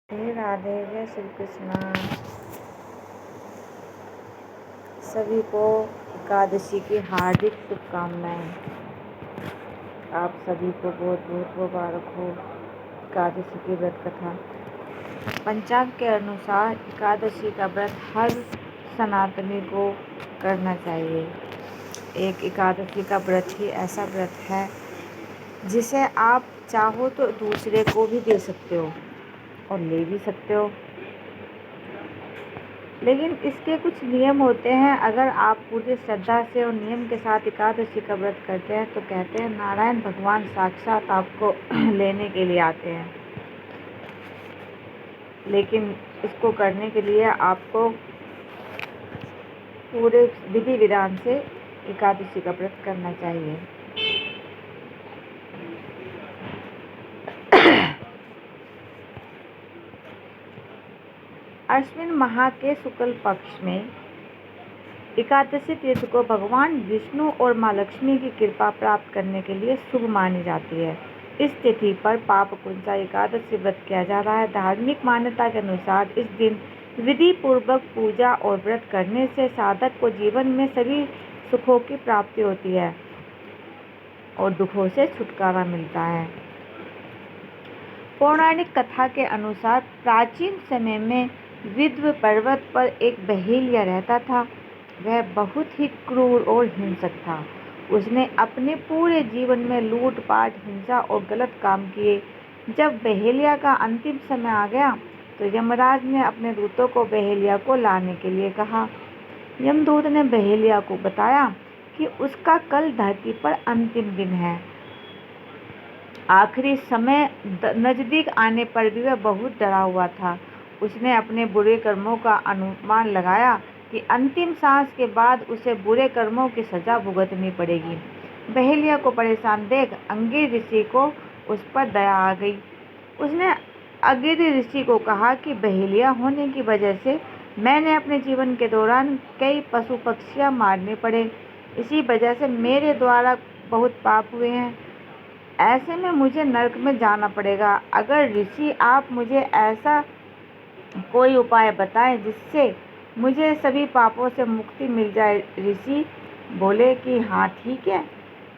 राधे राधे, जय श्री कृष्णा। सभी को एकादशी की हार्दिक शुभकामनाएं। आप सभी को बहुत बहुत मुबारक हो एकादशी की व्रत कथा। पंचांग के अनुसार एकादशी का व्रत हर सनातनी को करना चाहिए। एक एकादशी का व्रत ही ऐसा व्रत है जिसे आप चाहो तो दूसरे को भी दे सकते हो और ले भी सकते हो, लेकिन इसके कुछ नियम होते हैं। अगर आप पूरी श्रद्धा से और नियम के साथ एकादशी का व्रत करते हैं तो कहते हैं नारायण भगवान साक्षात आपको लेने के लिए आते हैं। लेकिन इसको करने के लिए आपको पूरे विधि विधान से एकादशी का व्रत करना चाहिए। अश्विन माह के शुक्ल पक्ष में एकादशी तिथि को भगवान विष्णु और माँ लक्ष्मी की कृपा प्राप्त करने के लिए शुभ मानी जाती है। इस तिथि पर पापकुंसा एकादशी व्रत किया जा रहा है। धार्मिक मान्यता के अनुसार इस दिन विधि पूर्वक पूजा और व्रत करने से साधक को जीवन में सभी सुखों की प्राप्ति होती है और दुखों से छुटकारा मिलता है। पौराणिक कथा के अनुसार प्राचीन समय में विंध्य पर्वत पर एक बहेलिया रहता था। वह बहुत ही क्रूर और हिंसक था। उसने अपने पूरे जीवन में लूटपाट, हिंसा और गलत काम किए। जब बहेलिया का अंतिम समय आ गया तो यमराज ने अपने दूतों को बहेलिया को लाने के लिए कहा। यमदूत ने बहेलिया को बताया कि उसका कल धरती पर अंतिम दिन है। आखिरी समय नजदीक आने पर भी वह बहुत डरा हुआ था। उसने अपने बुरे कर्मों का अनुमान लगाया कि अंतिम सांस के बाद उसे बुरे कर्मों की सजा भुगतनी पड़ेगी। बहेलिया को परेशान देख अंगिर ऋषि को उस पर दया आ गई। उसने अंगिर ऋषि को कहा कि बहेलिया होने की वजह से मैंने अपने जीवन के दौरान कई पशु पक्षियां मारने पड़े। इसी वजह से मेरे द्वारा बहुत पाप हुए हैं। ऐसे में मुझे नरक में जाना पड़ेगा। अगर ऋषि आप मुझे ऐसा कोई उपाय बताएं जिससे मुझे सभी पापों से मुक्ति मिल जाए। ऋषि बोले कि हाँ ठीक है।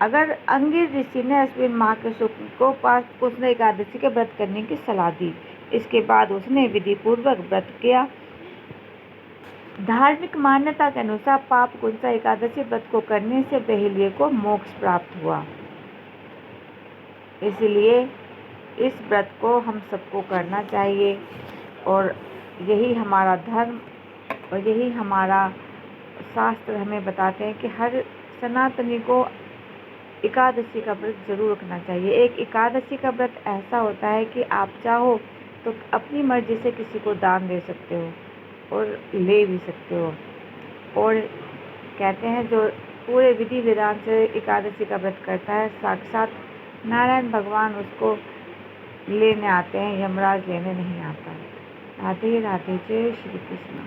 अगर अंगिर ऋषि ने अश्विन माह के शुक्ल को पास उसने एकादशी के व्रत करने की सलाह दी। इसके बाद उसने विधि पूर्वक व्रत किया। धार्मिक मान्यता के अनुसार पापकुंसा एकादशी व्रत को करने से बहेलिये को मोक्ष प्राप्त हुआ। इसलिए इस व्रत को हम सबको करना चाहिए और यही हमारा धर्म और यही हमारा शास्त्र हमें बताते हैं कि हर सनातनी को एकादशी का व्रत जरूर रखना चाहिए। एक एकादशी का व्रत ऐसा होता है कि आप चाहो तो अपनी मर्जी से किसी को दान दे सकते हो और ले भी सकते हो। और कहते हैं जो पूरे विधि विधान से एकादशी का व्रत करता है साक्षात नारायण भगवान उसको लेने आते हैं, यमराज लेने नहीं आता। राधे राधे, जय श्री कृष्ण।